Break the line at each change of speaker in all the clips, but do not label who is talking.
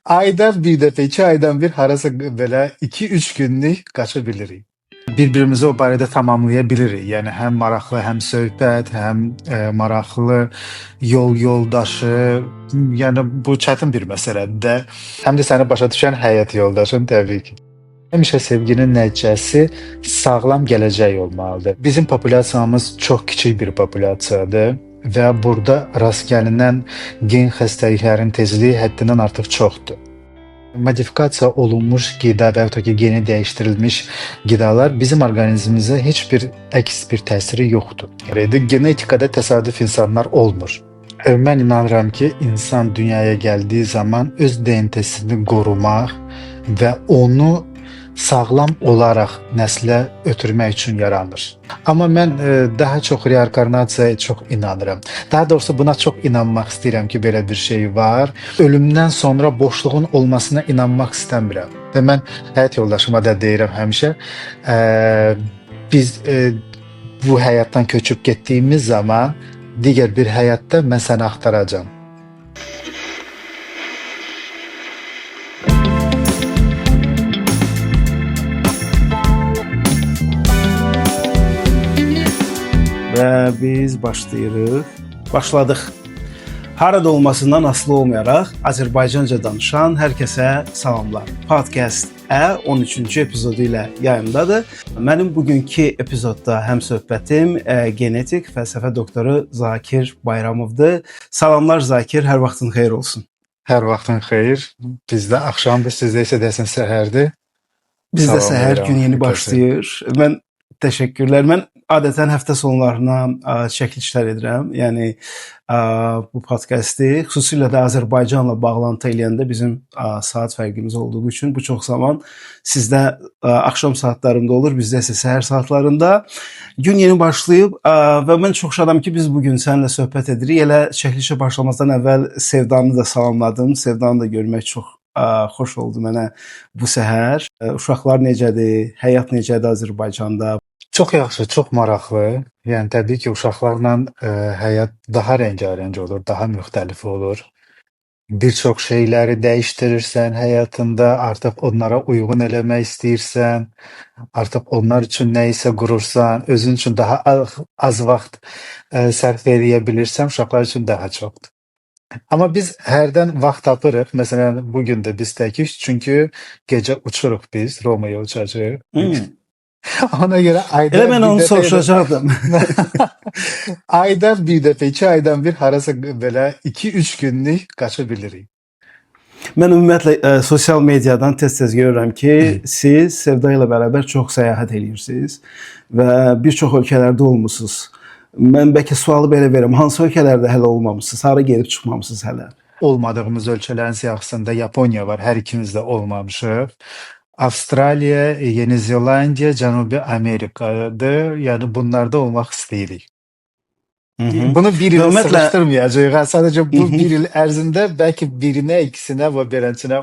Aydan bir dəfə, 2 aydan bir harasa belə 2-3 günlük qaça bilirik. Bir-birimizi o barədə tamamlaya bilirik. Yəni həm maraqlı, həm söhbət, həm maraqlı yol yoldaşı. Yəni bu çətin bir məsələdir də. Həm də səni başa düşən həyat yoldaşın təbii ki. Həmişə sevginin nəticəsi sağlam gələcək olmalıdır. Bizim populyasiyamız çox kiçik bir populyasiyadır və burada rast gəlinən gen xəstəliklərin tezliyi həddindən artıq çoxdur. Modifikasiya olunmuş qida və yaxud da ki, geni dəyişdirilmiş qidalar bizim orqanizmimizə heç bir əks bir təsiri yoxdur. Yəni genetikada təsadüf insanlar olmur. Mən inanıram ki, insan dünyaya gəldiyi zaman öz DNT-sini qorumaq və onu sağlam olaraq nəslə ötürmək üçün yaranır. Amma mən daha çox reinkarnasiyaya çox inanıram. Daha doğrusu buna çox inanmaq istəyirəm ki, belə bir şey var. Ölümdən sonra boşluğun olmasına inanmaq istəmirəm. Və mən həyat yoldaşıma da deyirəm həmişə, biz bu həyatdan köçüb getdiyimiz zaman digər bir həyatda mən səni axtaracağam.
Və biz başladıq. Harada olmasından asılı olmayaraq Azərbaycanca danışan hər kəsə salamlar. Podcast 13-cü epizodu ilə yayımdadır. Mənim bugünkü epizodda həmsöhbətim genetik fəlsəfə doktoru Zakir Bayramovdur. Salamlar Zakir, hər vaxtın xeyir olsun.
Hər vaxtın xeyir. Bizdə axşamdır, sizdə isə desən səhərdir.
Bizdə səhər, gün yeni başlayır. Mən təşəkkürlər. Mən adətən həftə sonlarına çəkilişlər edirəm. Yəni bu podkastı xüsusilə də Azərbaycanla bağlantı eləyəndə bizim saat fərqimiz olduğu üçün bu çox zaman sizdə axşam saatlarında olur, bizdə isə səhər saatlarında. Gün yeni başlayıb və mən çox şadam ki, biz bugün səninlə söhbət edirik. Elə çəkilişə başlamazdan əvvəl Sevdanı da salamladım. Sevdanı da görmək çox xoş oldu mənə bu səhər. Uşaqlar necədir? Həyat necədir Azərbaycanda?
Çox yaxşı, çox maraqlı. Yəni təbii ki, uşaqlarla həyat daha rəngarəng olur, daha müxtəlif olur. Bir çox şeyləri dəyişdirirsən həyatında, artıq onlara uyğun eləmək istəyirsən, artıq onlar üçün nə isə qurursan, özün üçün daha az vaxt sərf edə bilirsən, uşaqlar üçün daha çoxdur. Amma biz hərdən vaxt tapırıq. Məsələn, bugün də biz təkik, çünki gecə uçuruq biz, Romaya uçacağıq. Ona görə ayda
elə mən onu soruşacaqdım.
Aydan bir dəfə, 2 aydan bir harasa belə 2-3 günlük qaça bilirik.
Mən ümumiyyətlə sosial mediadan tez-tez görürəm ki, siz Sevda ilə bərabər çox səyahət edirsiniz və bir çox ölkələrdə olmusunuz. Mən bəlkə sualı belə verim. Hansı ölkələrdə hələ olmamısınız? Hara gedib çıxmamısınız hələ?
Olmadığımız ölkələrin siyahısında Yaponiya var. Hər ikimiz də olmamışıq. Avstraliya, Yeni Zelandiya, Cənubi Amerikadır. Yəni bunlarda olmaq istəyirik. Bunu bir ilə sıxışdırmayacağıq. Sadəcə bu bir il ərzində bəlkə birinə, ikisinə və beləsinə.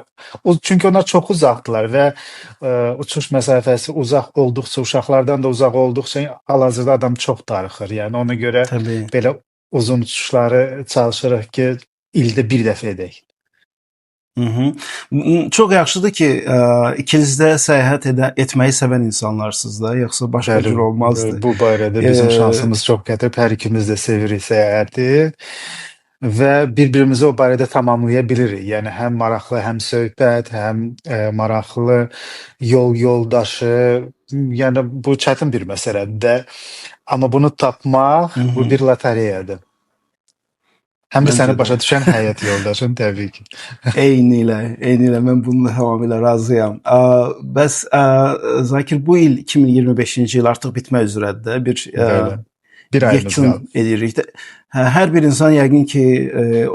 Çünki onlar çox uzaqdılar və uçuş məsafəsi uzaq olduqca, uşaqlardan da uzaq olduqca hal-hazırda adam çox darıxır. Yəni ona görə belə uzun uçuşları çalışırıq ki, ildə bir dəfə edək.
Çox yaxşıdır ki, ikiniz də səyahət etməyi sevən insanlarsınız da, yoxsa başqa cür olmazdı.
Bu barədə bizim şansımız çox gətirib, hər ikimiz də sevirik səyahəti və bir-birimizi o barədə tamamlaya bilirik. Yəni həm maraqlı, həm söhbət, həm maraqlı yol yoldaşı. Yəni bu çətin bir məsələdir də, amma bunu tapmaq bu bir lotereyadır. Həm də səni başa düşən həyat yoldaşın təbii ki.
Eyni ilə mən bununla tamamilə razıyam. Bəs Zakir, bu il 2025-ci il artıq bitmək üzrədir. Bir ayımız edirik. Hər bir insan yəqin ki,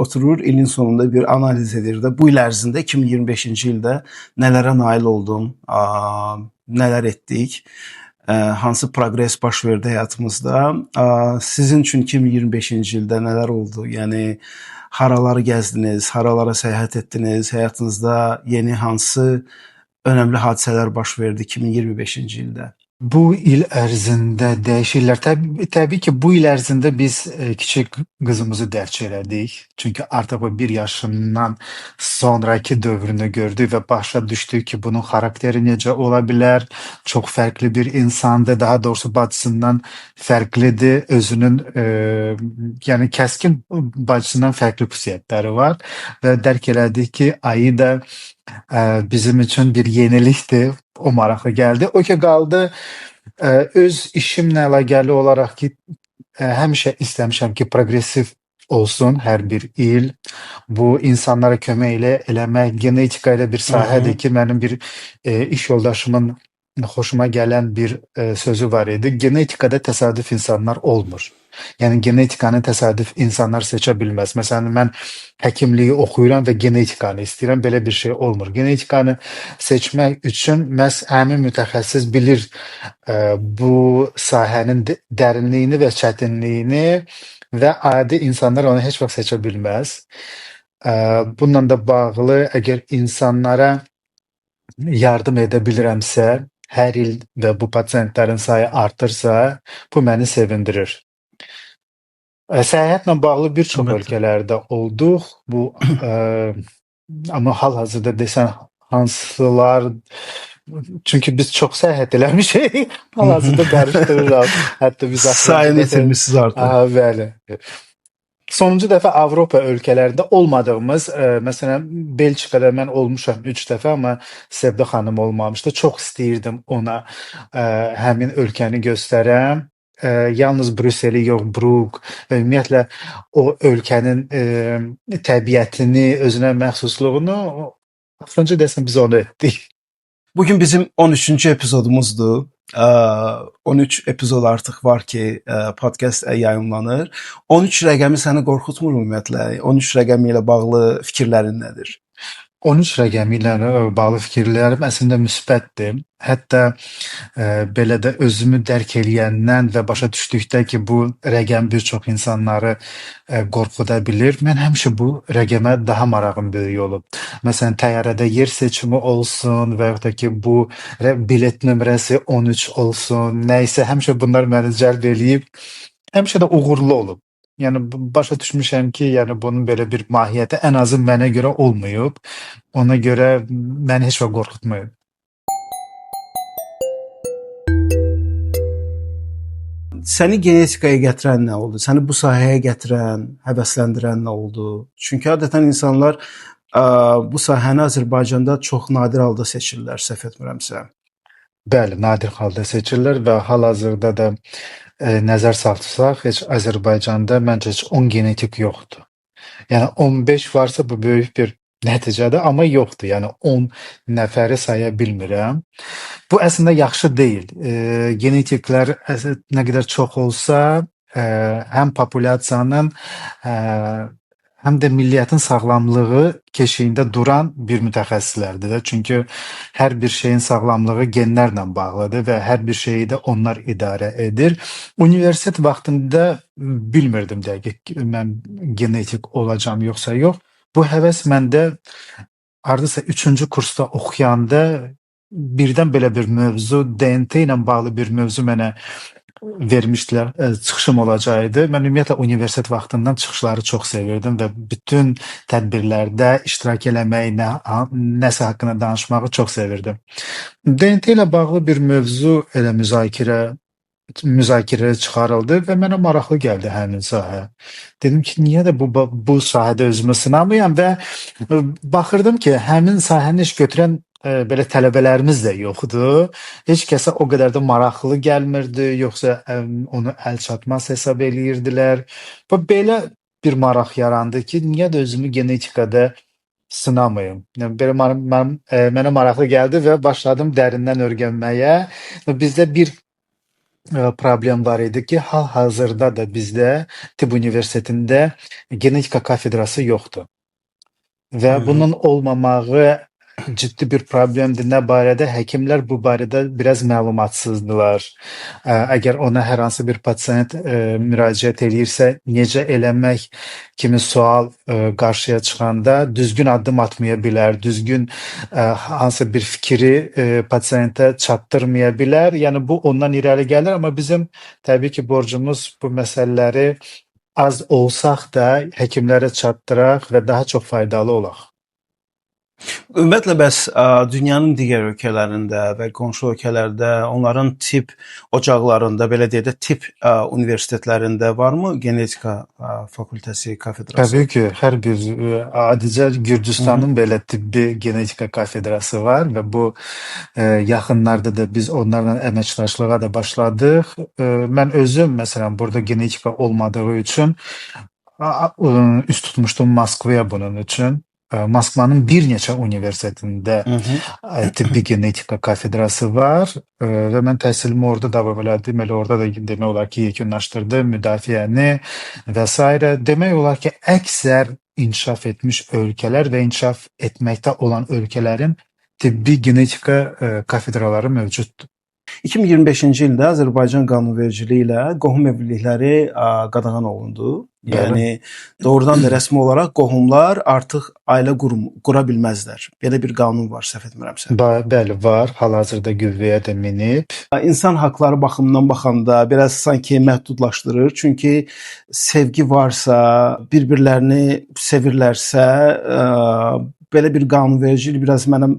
oturur, ilin sonunda bir analiz edir də. Bu il ərzində 2025-ci ildə nələrə nail oldum, nələr etdik, hansı progres baş verdi həyatımızda. Sizin üçün 2025-ci ildə nələr oldu? Yəni, haraları gəzdiniz, haralara səyahət etdiniz, həyatınızda yeni hansı önəmli hadisələr baş verdi 2025-ci ildə?
Bu il ərzində dəyişirlər. Təbii ki, bu il ərzində biz kiçik qızımızı dərk elədik. Çünki artıq o 1 yaşından sonrakı dövrünü gördük və başa düşdük ki, bunun xarakteri necə ola bilər. Çox fərqli bir insandır. Daha doğrusu bacısından fərqlidir. Özünün yəni kəskin bacısından fərqli xüsusiyyətləri var və dərk elədik ki, Aida bizim üçün bir yenilikdir. O maraqlı gəldi. O ki qaldı öz işimlə əlaqəli olaraq ki, həmişə istəmişəm ki, proqressiv olsun hər bir il. Bu insanlara kömək eləmək genetika elə bir sahədir ki, mənim bir iş yoldaşımın xoşuma gələn bir sözü var idi. Genetikada təsadüf insanlar olmur. Yəni genetikanı təsadüf insanlar seçə bilməz. Məsələn, mən həkimliyi oxuyuram və genetikanı istəyirəm. Belə bir şey olmur. Genetikanı seçmək üçün məhz həmin mütəxəssis bilir bu sahənin dərinliyini və çətinliyini və adi insanlar onu heç vaxt seçə bilməz. Bununla da bağlı əgər insanlara yardım edə bilirəmsə, hər il və bu pasientlərin sayı artırsa, bu məni sevindirir. Səyahətlə bağlı bir çox ölkələrdə olduq. Bu amma hal-hazırda desən hansılar, çünki biz çox səyahət eləmişik. Hal-hazırda qarışdırıram. Hətta biz
sayını itirmişsiniz artıq.
Bəli. Sonuncu dəfə Avropa ölkələrində olmadığımız, məsələn, Belçikada mən olmuşam 3 dəfə, amma Sevda xanım olmamışdı. Çox istəyirdim ona həmin ölkəni göstərəm. Yalnız Brüsseli yox, Brüq və ümumiyyətlə o ölkənin təbiətini, özünə məxsusluğunu axırıncı desəm biz onu etdik.
Bugün bizim 13-cü epizodumuzdur. 13 epizod artıq var ki, podcast yayımlanır. 13 rəqəmi səni qorxutmur ümumiyyətlə? 13 rəqəmi ilə bağlı fikirlərin nədir?
13 rəqəmi ilə bağlı fikirlərim əslində müsbətdir. Hətta belə də özümü dərk eləyəndən və başa düşdükdə ki, bu rəqəm bir çox insanları qorxuda bilir. Mən həmişə bu rəqəmə daha marağım böyük olub. Məsələn, təyyarədə yer seçimi olsun və yaxud da ki, bu bilet nömrəsi 13 olsun, nəysə həmişə bunlar məni cəlb eləyib. Həmişə də uğurlu olub. Yəni başa düşmüşəm ki, yəni bunun belə bir mahiyyəti ən azı mənə görə olmayıb. Ona görə məni heç vaxt qorxutmayıb.
Səni genetikaya gətirən nə oldu? Səni bu sahəyə gətirən, həvəsləndirən nə oldu? Çünki adətən insanlar bu sahəni Azərbaycanda çox nadir halda seçirlər, səhv etmirəmsə.
Bəli, nadir halda seçirlər və hal-hazırda da nəzər salsaq, heç Azərbaycanda məncə heç 10 genetik yoxdur. Yəni 15 varsa bu böyük bir nəticədir, amma yoxdur. Yəni 10 nəfəri saya bilmirəm. Bu əslində yaxşı deyil. Genetiklər nə qədər çox olsa, həm populyasiyanın, həm də milliyyətin sağlamlığı keşiyində duran bir mütəxəssislərdir də. Çünki hər bir şeyin sağlamlığı genlərlə bağlıdır və hər bir şeyi də onlar idarə edir. Universitet vaxtında bilmirdim dəqiq mən genetik olacam yoxsa yox. Bu həvəs məndə hardasa 3-cü kursda oxuyanda birdən belə bir mövzu, DNT ilə bağlı bir mövzu mənə vermişdilər, çıxışım olacaqdı. Mən ümumiyyətlə universitet vaxtından çıxışları çox sevirdim və bütün tədbirlərdə iştirak eləməyi, nəsə haqqında danışmağı çox sevirdim. DNT ilə bağlı bir mövzu elə müzakirəyə çıxarıldı və mənə maraqlı gəldi həmin sahə. Dedim ki, niyə də bu sahədə özümü sınamayam və baxırdım ki, həmin sahəni iş götürən belə tələbələrimiz də yoxdur. Heç kəsə o qədər də maraqlı gəlmirdi, yoxsa onu əl çatmaz hesab eləyirdilər. Və belə bir maraq yarandı ki, niyə də özümü genetikada sınamayım? Yəni, belə mənə maraqlı gəldi və başladım dərindən öyrənməyə. Bizdə bir problem var idi ki, hal-hazırda da bizdə Tibb Universitetində genetika kafedrası yoxdur. Və bunun olmamağı ciddi bir problemdir. Nə barədə? Həkimlər bu barədə biraz məlumatsızdılar. Əgər ona hər hansı bir pasiyent müraciət eləyirsə, necə eləmək kimi sual qarşıya çıxanda düzgün addım atmaya bilər, düzgün hansı bir fikri pasiyentə çatdırmaya bilər. Yəni bu ondan irəli gəlir, amma bizim təbii ki borcumuz bu məsələləri az olsaq da həkimlərə çatdıraq və daha çox faydalı olaq.
Ümumiyyətlə bəs dünyanın digər ölkələrində və qonşu ölkələrdə onların tibb ocaqlarında, belə deyək də, tibb universitetlərində varmı genetika fakültəsi, kafedrası?
Təbii ki, hər bir adicə Gürcüstanın belə tibbi genetika kafedrası var və bu yaxınlarda da biz onlarla əməkdaşlığa da başladıq. Mən özüm məsələn burada genetika olmadığı üçün üst tutmuşdum Moskvaya bunun üçün. Moskvanın bir neçə universitetində tibbi genetika kafedrası var və mən təhsilimi orada davam elədim. Elə orada da demək olar ki, yekunlaşdırdım müdafiəni və s. Demək olar ki, əksər inkişaf etmiş ölkələr və inkişaf etməkdə olan ölkələrin tibbi genetika kafedraları mövcuddur.
2025-ci ildə Azərbaycan qanunvericiliyi ilə qohum evlilikləri qadağan olundu. Yəni doğrudan da rəsmi olaraq qohumlar artıq ailə qura bilməzlər. Belə bir qanun var, səhv etmirəmsə.
Bəli, var. Hal-hazırda qüvvəyə də minib.
İnsan haqları baxımından baxanda biraz sanki məhdudlaşdırır. Çünki sevgi varsa, bir-birlərini sevirlərsə, belə bir qanunvericilik biraz mənə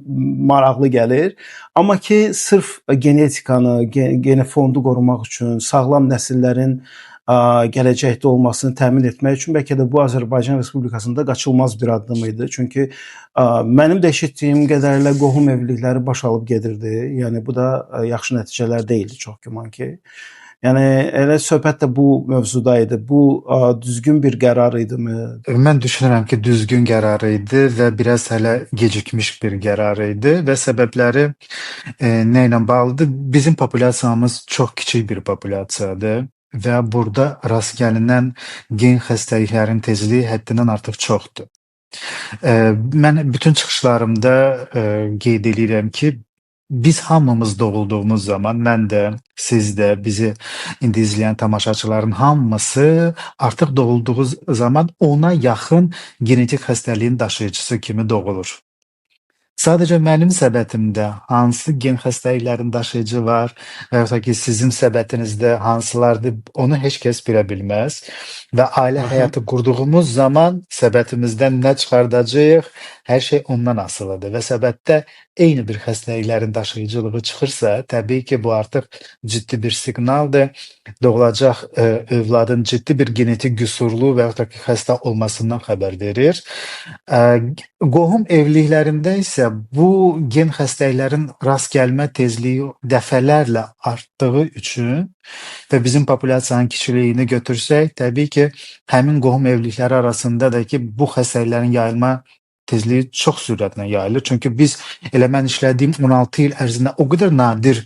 maraqlı gəlir. Amma ki, sırf genetikanı, genofondu qorumaq üçün, sağlam nəsillərin gələcəkdə olmasını təmin etmək üçün bəlkə də bu Azərbaycan Respublikasında qaçılmaz bir addım idi. Çünki mənim də eşitdiyim qədərilə qohum evlilikləri baş alıb gedirdi. Yəni bu da yaxşı nəticələr deyildi çox güman ki. Yəni elə söhbət də bu mövzuda idi. Bu düzgün bir qərar idimi?
Mən düşünürəm ki, düzgün qərar idi və biraz hələ gecikmiş bir qərar idi və səbəbləri nə ilə bağlıdır? Bizim populyasiyamız çox kiçik bir populyasiyadır və burada rast gəlinən gen xəstəliklərin tezliyi həddindən artıq çoxdur. Mən bütün çıxışlarımda qeyd edirəm ki, biz hamımız doğulduğumuz zaman, mən də, siz də, bizi indi izləyən tamaşaçıların hamısı artıq doğulduğu zaman ona yaxın genetik xəstəliyin daşıyıcısı kimi doğulur. Sadəcə mənim səbətimdə hansı gen xəstəliklərin daşıyıcı var və yaxud da ki, sizin səbətinizdə hansılardır, onu heç kəs bilə bilməz və ailə həyatı qurduğumuz zaman səbətimizdən nə çıxardacağıq, hər şey ondan asılıdır və səbətdə eyni bir xəstəliklərin daşıyıcılığı çıxırsa, təbii ki, bu artıq ciddi bir siqnaldır. Doğulacaq övladın ciddi bir genetik qüsurlu və yaxud da ki, xəstə olmasından xəbər verir. Qohum evliliklərində isə bu gen xəstəliklərin rast gəlmə tezliyi dəfələrlə artdığı üçün və bizim populyasiyanın kiçiliyini götürsək, təbii ki, həmin qohum evlilikləri arasında da ki, bu xəstəliklərin yayılma tezliyi çox sürətlə yayılır. Çünki biz elə mən işlədiyim 16 il ərzində o qədər nadir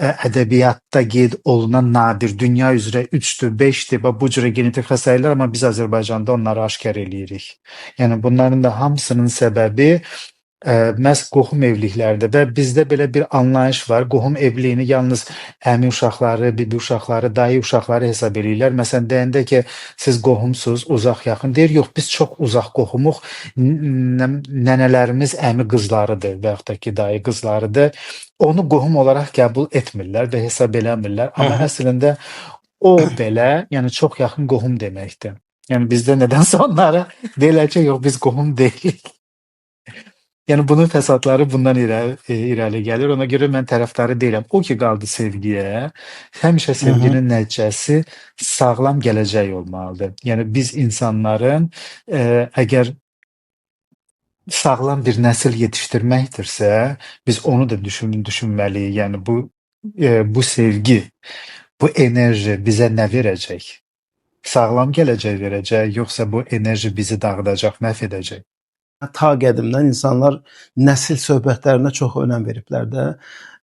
ədəbiyyatda qeyd olunan nadir, dünya üzrə 3-dür, 5-dir və bu cürə genetik xəstəliklər, amma biz Azərbaycanda onları aşkar eləyirik. Yəni bunların da hamısının səbəbi məhz qohum evliliklərdir və bizdə belə bir anlayış var. Qohum evliliyini yalnız əmi uşaqları, bibi uşaqları, dayı uşaqları hesab eləyirlər. Məsələn, deyəndə ki, siz qohumsuz, uzaq yaxın deyir. Yox, biz çox uzaq qohumuq. Nənələrimiz əmi qızlarıdır və yaxud da ki, dayı qızlarıdır. Onu qohum olaraq qəbul etmirlər və hesab eləmirlər. Amma əslində o belə, yəni çox yaxın qohum deməkdir. Yəni bizdə nədənsə onlara deyirlər ki, yox, biz qohum deyilik. Yəni bunun fəsadları bundan irəli gəlir. Ona görə mən tərəfdarı deyiləm. O ki qaldı sevgiyə, həmişə sevginin nəticəsi sağlam gələcək olmalıdır. Yəni biz insanların əgər sağlam bir nəsil yetişdirməkdirsə, biz onu da düşünməliyik. Yəni bu sevgi, bu enerji bizə nə verəcək? Sağlam gələcək verəcək, yoxsa bu enerji bizi dağıdacaq, məhv edəcək?
Ta qədimdən insanlar nəsil söhbətlərinə çox önəm veriblər də.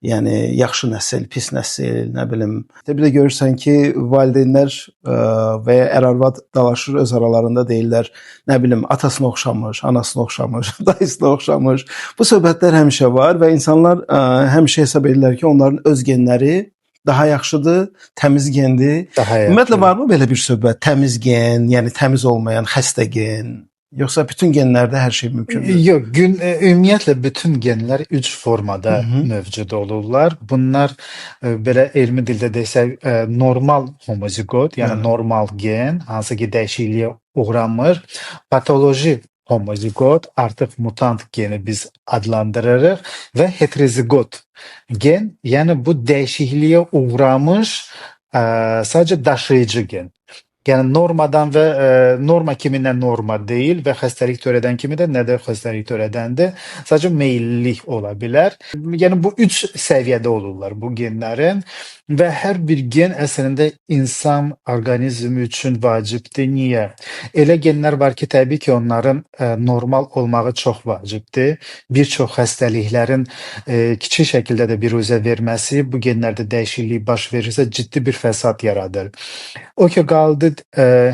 Yəni yaxşı nəsil, pis nəsil, nə bilim. Bir də görürsən ki, valideynlər və ya ər-arvad dalaşır öz aralarında deyirlər, nə bilim, atasına oxşamış, anasına oxşamış, dayısına oxşamış. Bu söhbətlər həmişə var və insanlar həmişə hesab edirlər ki, onların öz genləri daha yaxşıdır, təmiz gendir. Ümumiyyətlə varmı belə bir söhbət? Təmiz gen, yəni təmiz olmayan, xəstə gen? Yoxsa bütün genlərdə hər şey mümkündür?
Yox, ümumiyyətlə bütün genlər 3 formada mövcud olurlar. Bunlar belə elmi dildə desək normal homozigot, yəni normal gen, hansı ki dəyişikliyə uğramır. Patoloji homozigot, artıq mutant geni biz adlandırırıq və heterozigot gen, yəni bu dəyişikliyə uğramış sadəcə daşıyıcı gen. Yəni normadan və norma kimi nə norma deyil və xəstəlik törədən kimi də nə də xəstəlik törədəndir. Sadəcə meyillilik ola bilər. Yəni bu 3 səviyyədə olurlar bu genlərin və hər bir gen əslində insan orqanizmi üçün vacibdir. Niyə? Elə genlər var ki, təbii ki, onların normal olmağı çox vacibdir. Bir çox xəstəliklərin kiçik şəkildə də biruzə verməsi bu genlərdə dəyişiklik baş verirsə ciddi bir fəsad yaradır. O ki qaldı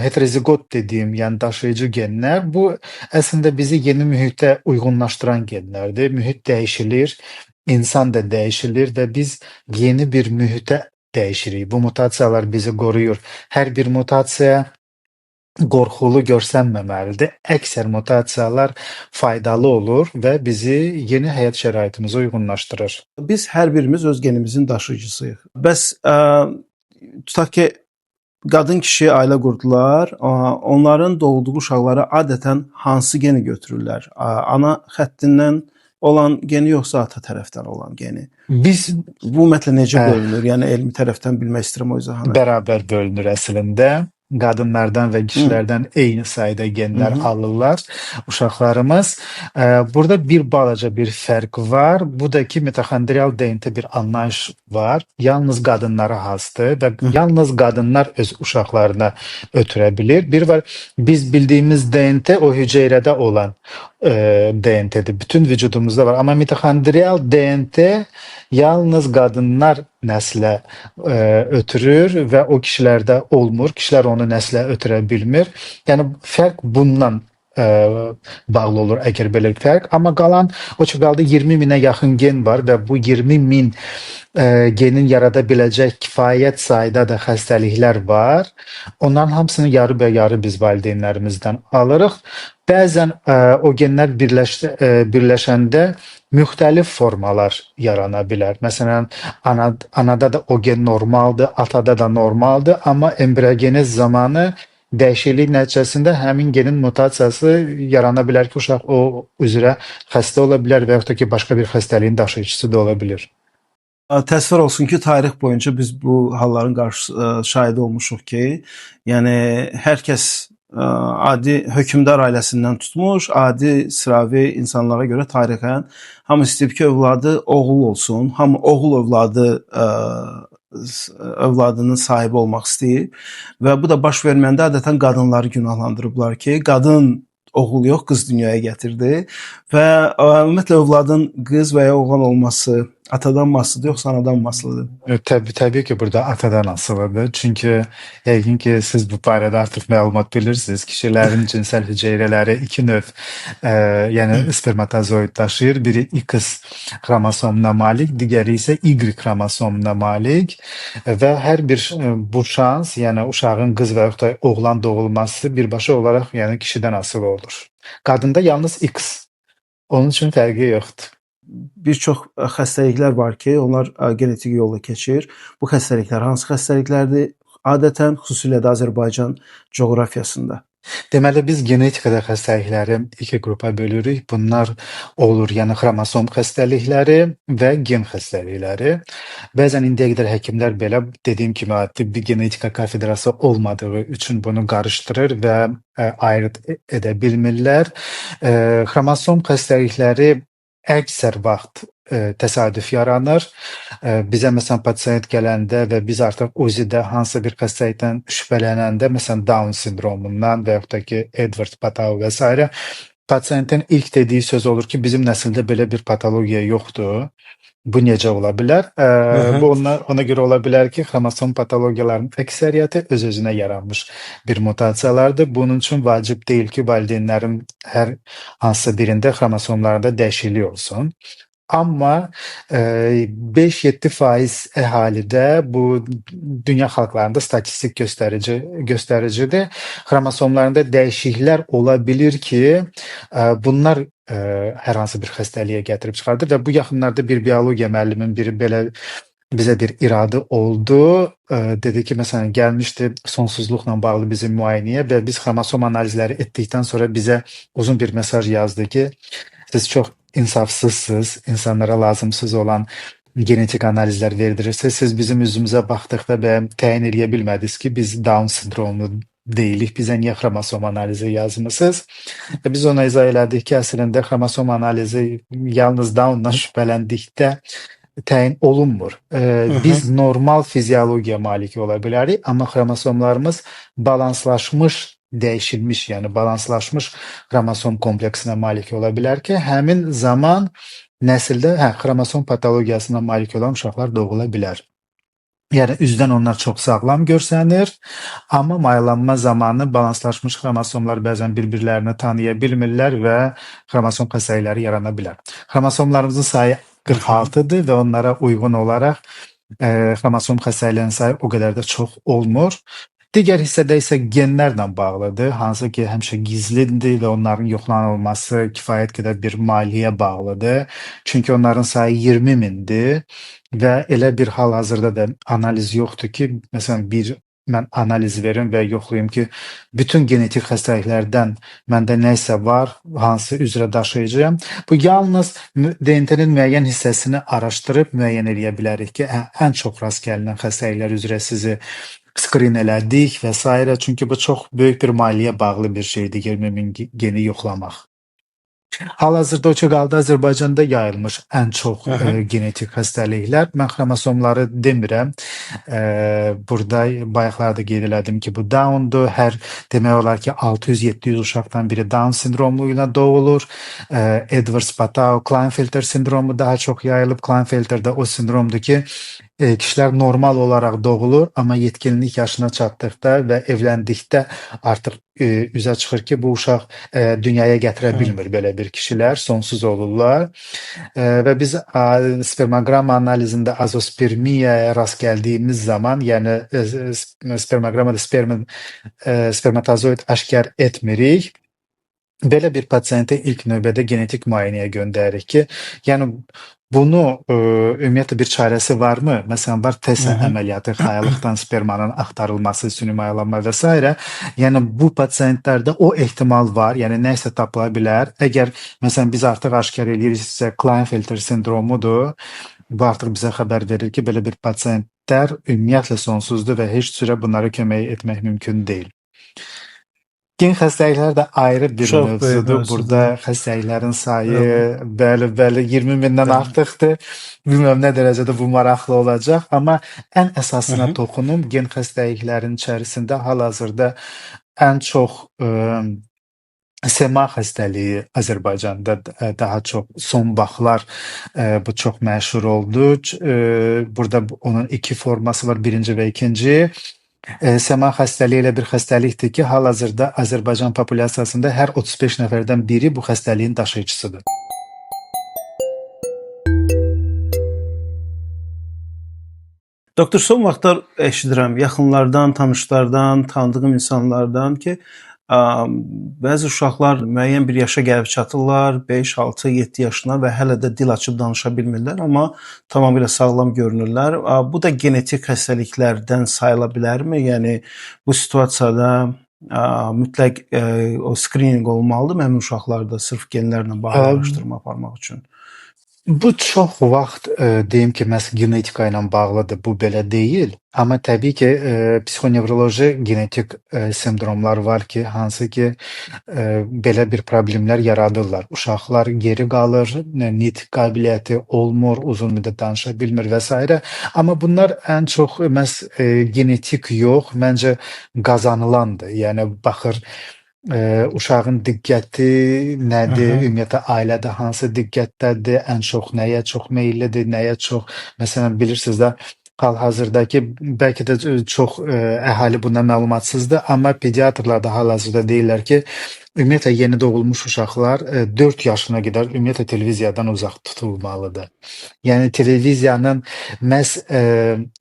heterozigot dediyim, yəni daşıyıcı genlər, bu əslində bizi yeni mühitə uyğunlaşdıran genlərdir. Mühit dəyişilir, insan da dəyişilir və biz yeni bir mühitə dəyişirik. Bu mutasiyalar bizi qoruyur. Hər bir mutasiya qorxulu görsənməməlidir. Əksər mutasiyalar faydalı olur və bizi yeni həyat şəraitimizə uyğunlaşdırır.
Biz hər birimiz öz genimizin daşıyıcısıyıq. Bəs tutaq ki, qadın kişi ailə qurdular, onların doğulduğu uşaqlara adətən hansı geni götürürlər? Ana xəttindən olan geni yoxsa ata tərəfdən olan geni?
Biz
bu ümumiyyətlə necə bölünür? Yəni elmi tərəfdən bilmək istəyirəm o izahanı.
Bərabər bölünür əslində. Qadınlardan və kişilərdən eyni sayda genlər alırlar uşaqlarımız. Burada bir balaca bir fərq var. Bu da ki, mitoxondrial DNT bir anlayış var. Yalnız qadınlara xasdır və yalnız qadınlar öz uşaqlarına ötürə bilir. Bir var, biz bildiyimiz DNT o hüceyrədə olan DNT-dir. Bütün vücudumuzda var. Amma mitoxondrial DNT yalnız qadınlar nəslə ötürür və o kişilərdə olmur. Kişilər onu nəslə ötürə bilmir. Yəni fərq bundan bağlı olur əgər belə bir fərq. Amma qalan o ki qaldı 20 minə yaxın gen var və bu 20 min genin yarada biləcək kifayət sayda da xəstəliklər var. Onların hamısını yarı və yarı biz valideynlərimizdən alırıq. Bəzən o genlər birləşəndə müxtəlif formalar yarana bilər. Məsələn, anada da o gen normaldır, atada da normaldır, amma embriyogenez zamanı dəyişiklik nəticəsində həmin genin mutasiyası yarana bilər ki, uşaq o üzrə xəstə ola bilər və yaxud da ki, başqa bir xəstəliyin daşıyıcısı da ola bilir.
Təəssüf olsun ki, tarix boyunca biz bu halların şahidi olmuşuq ki, yəni hər kəs adi hökmdar ailəsindən tutmuş, adi sıravi insanlara görə tarixən hamı istəyib ki, övladı oğul olsun, hamı oğul övladının sahibi olmaq istəyib və bu da baş verməndə adətən qadınları günahlandırıblar ki, qadın oğul yox, qız dünyaya gətirdi və ümumiyyətlə övladın qız və ya oğlan olması atadan asılıdır, yoxsa anadan asılıdır?
Təbii ki, burada atadan asılıdır. Çünki yəqin ki, siz bu barədə artıq məlumat bilirsiniz. Kişilərin cinsəl hüceyrələri iki növ, yəni spermatozoid daşıyır. Biri X xromosomuna malik, digəri isə Y xromosomuna malik və hər bir bu şans, yəni uşağın qız və yaxud da oğlan doğulması birbaşa olaraq yəni kişidən asılı olur. Qadında yalnız X. Onun üçün fərqi yoxdur.
Bir çox xəstəliklər var ki, onlar genetik yolla keçir. Bu xəstəliklər hansı xəstəliklərdir? Adətən, xüsusilə də Azərbaycan coğrafiyasında.
Deməli, biz genetikada xəstəlikləri iki qrupa bölürük. Bunlar olur, yəni xromosom xəstəlikləri və gen xəstəlikləri. Bəzən indiyə qədər həkimlər belə, dediyim kimi, tibbi genetika kafedrası olmadığı üçün bunu qarışdırır və ayırt edə bilmirlər. Xromosom xəstəlikləri əksər vaxt təsadüf yaranır. Bizə məsələn pasiyent gələndə və biz artıq UZI-də hansı bir xəstəlikdən şübhələnəndə, məsələn Down sindromundan və yaxud da ki Edwards patağı və s. pasiyentin ilk dediyi söz olur ki, bizim nəsildə belə bir patologiya yoxdur. Bu necə ola bilər? Bu ona görə ola bilər ki, xromosom patologiyalarının əksəriyyəti öz-özünə yaranmış bir mutasiyalardır. Bunun üçün vacib deyil ki, valideynlərin hər hansısa birində xromosomlarında dəyişiklik olsun. Amma 5-7% əhalidə bu dünya xalqlarında statistik göstəricidir. Xromosomlarında dəyişikliklər ola bilir ki, bunlar hər hansı bir xəstəliyə gətirib çıxardır və bu yaxınlarda bir biologiya müəllimin biri belə bizə bir iradə oldu. Dedi ki, məsələn, gəlmişdi sonsuzluqla bağlı bizim müayinəyə və biz xromosom analizləri etdikdən sonra bizə uzun bir mesaj yazdı ki, siz çox insafsızsınız, insanlara lazımsız olan genetik analizlər verdirirsiniz. Siz bizim üzümüzə baxdıqda təyin edə bilmədiniz ki, biz Down sindromlu deyilik, bizə niyə xromosom analizi yazmısınız? Biz ona izah elədik ki, əslində xromosom analizi yalnız Down'dan şübhələndikdə təyin olunmur. Biz normal fiziologiyaya malik ola bilərik, amma xromosomlarımız balanslaşmış, dəyişilmiş, yəni balanslaşmış xromosom kompleksinə malik ola bilər ki, həmin zaman nəsildə xromosom patologiyasına malik olan uşaqlar doğula bilər. Yəni üzdən onlar çox sağlam görsənir, amma maylanma zamanı balanslaşmış xromosomlar bəzən bir-birlərini tanıya bilmirlər və xromosom xəstəlikləri yarana bilər. Xromosomlarımızın sayı 46-dır və onlara uyğun olaraq xromosom xəstəliklərinin sayı o qədər də çox olmur. Digər hissədə isə genlərlə bağlıdır, hansı ki, həmişə gizlidir və onların yoxlanılması kifayət qədər bir maliyyəyə bağlıdır. Çünki onların sayı 20 mindir və elə bir hal-hazırda da analiz yoxdur ki, məsələn, mən analiz verim və yoxlayım ki, bütün genetik xəstəliklərdən məndə nə isə var, hansı üzrə daşıyacağım. Bu yalnız DNT-nin müəyyən hissəsini araşdırıb müəyyən edə bilərik ki, ən çox rast gəlinən xəstəliklər üzrə sizi skrin elədik və s. Çünki bu çox böyük bir maliyyə bağlı bir şeydir, 20 min geni yoxlamaq. Hal-hazırda o ki, qaldı Azərbaycanda yayılmış ən çox genetik xəstəliklər. Mən xromosomları demirəm. Burada bayaqlarda qeyd elədim ki, bu Down'dur. Hər demək olar ki, 600-700 uşaqdan biri Down sindromu ilə doğulur. Edwards-Patau, Klinefelter sindromu daha çox yayılıb. Klinefelterdə o sindromdur ki, kişilər normal olaraq doğulur, amma yetkinlik yaşına çatdıqda və evləndikdə artıq üzə çıxır ki, bu uşaq dünyaya gətirə bilmir belə bir kişilər, sonsuz olurlar. Və biz spermoqram analizində azospermiyaya rast gəldiyimiz zaman, yəni spermoqramada spermatozoid aşkar etmirik. Belə bir pasiyenti ilk növbədə genetik müayinəyə göndəririk ki, yəni bunu ümumiyyətlə bir çarəsi varmı? Məsələn, var TESA əməliyyatı, xayalıqdan spermanın axtarılması, süni mayalanma və s. Yəni bu pasiyentlərdə o ehtimal var, yəni nə isə tapıla bilər. Əgər məsələn biz artıq aşkar ediriksə, Klinefelter sindromudur. Bu artıq bizə xəbər verir ki, belə bir pasiyentlər ümumiyyətlə sonsuzdur və heç cürə bunlara kömək etmək mümkün deyil. Gen xəstəliklər də ayrı bir mövzudur. Burada xəstəliklərin sayı bəli 20 mindən artıqdır. Bilmirəm nə dərəcədə bu maraqlı olacaq, amma ən əsasına toxunum. Gen xəstəliklərin içərisində hal-hazırda ən çox SMA xəstəliyi Azərbaycanda daha çox son vaxtlar bu çox məşhur oldu. Burada onun iki forması var, birinci və ikinci. SMA xəstəliyi elə bir xəstəlikdir ki, hal-hazırda Azərbaycan populyasiyasında hər 35 nəfərdən biri bu xəstəliyin daşıyıcısıdır.
Doktor, son vaxtlar eşidirəm yaxınlardan, tanışlardan, tanıdığım insanlardan ki, bəzi uşaqlar müəyyən bir yaşa gəlib çatırlar, 5, 6, 7 yaşına və hələ də dil açıb danışa bilmirlər, amma tamamilə sağlam görünürlər. Bu da genetik xəstəliklərdən sayıla bilərmi? Yəni bu situasiyada mütləq o screening olmalıdır həmin uşaqlarda sırf genlərlə bağlı araşdırma aparmaq üçün.
Bu çox vaxt deyim ki, məhz genetika ilə bağlıdır, bu belə deyil. Amma təbii ki, psixonevroloji genetik sindromlar var ki, hansı ki, belə bir problemlər yaradırlar. Uşaqlar geri qalır, nitq qabiliyyəti olmur, uzun müddət danışa bilmir və s. Amma bunlar ən çox məhz genetik yox, məncə qazanılandır. Yəni baxır, uşağın diqqəti nədir,
Aha.
ümumiyyətlə ailədə hansı diqqətdədir, ən çox nəyə çox meyllidir, nəyə çox, məsələn, bilirsiniz də, hal-hazırdakı bəlkə də çox əhali bundan məlumatsızdır, amma pediatrlar da hal-hazırda deyirlər ki, ümumiyyətlə yeni doğulmuş uşaqlar 4 yaşına qədər ümumiyyətlə televiziyadan uzaq tutulmalıdır. Yəni televiziyanın məhz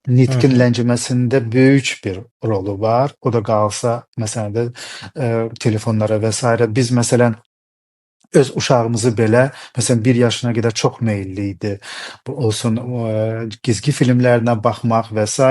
nitqin
Aha.
ləngiməsində böyük bir rolu var. O da qalsa məsələn də telefonlara və s. Biz məsələn öz uşağımızı belə məsələn 1 yaşına qədər çox meylli idi. Bu olsun gizgi filmlərinə baxmaq və s.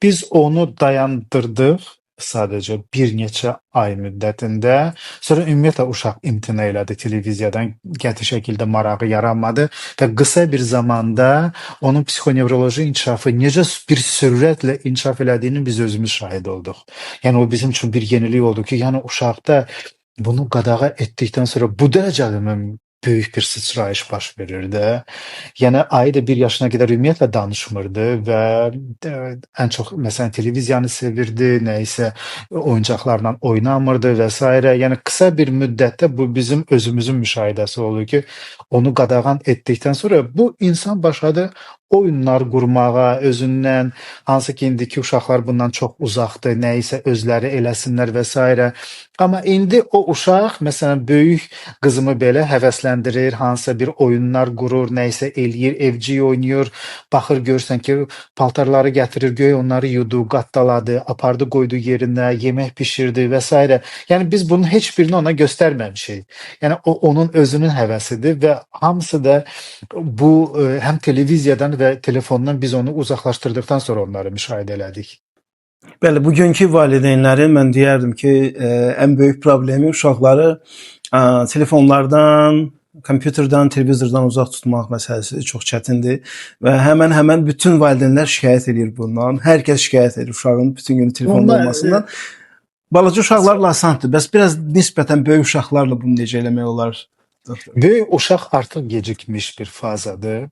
Biz onu dayandırdıq sadəcə bir neçə ay müddətində. Sonra ümumiyyətlə uşaq imtina elədi televiziyadan, qəti şəkildə marağı yaranmadı və qısa bir zamanda onun psixonevroloji inkişafı necə bir sürətlə inkişaf elədiyini biz özümüz şahid olduq. Yəni o bizim üçün bir yenilik oldu ki, yəni uşaqda bunu qadağa etdikdən sonra bu dərəcədə böyük bir sıçrayış baş verir də. Yəni ayı da 1 yaşına qədər ümumiyyətlə danışmırdı və ən çox məsələn televiziyanı sevirdi, nə isə oyuncaqlarla oynamırdı və s. Yəni qısa bir müddətdə bu bizim özümüzün müşahidəsi oldu ki, onu qadağan etdikdən sonra bu insan başladı oyunlar qurmağa, özündən hansı ki indiki uşaqlar bundan çox uzaqdır, nə isə özləri eləsinlər və s. Amma indi o uşaq məsələn böyük qızımı belə həvəsləndirir, hansısa bir oyunlar qurur, nə isə eləyir, evcik oynayır, baxır görsən ki, paltarları gətirir, göy onları yudu, qattaladı, apardı, qoydu yerinə, yemək bişirdi və s. Yəni biz bunun heç birini ona göstərməmişik. Yəni o onun özünün həvəsidir və hamısı da bu həm televiziyadan və telefondan biz onu uzaqlaşdırdıqdan sonra onları müşahidə elədik.
Bəli, bugünkü valideynlərin mən deyərdim ki, ən böyük problemi uşaqları telefonlardan, kompüterdən, televizordan uzaq tutmaq məsələsi çox çətindir və həmən bütün valideynlər şikayət edir bundan. Hər kəs şikayət edir uşağın bütün gün telefonda olmasından. Balaca uşaqlarla asandır. Bəs biraz nisbətən böyük uşaqlarla bunu necə eləmək olar?
Böyük uşaq artıq gecikmiş bir fazadır.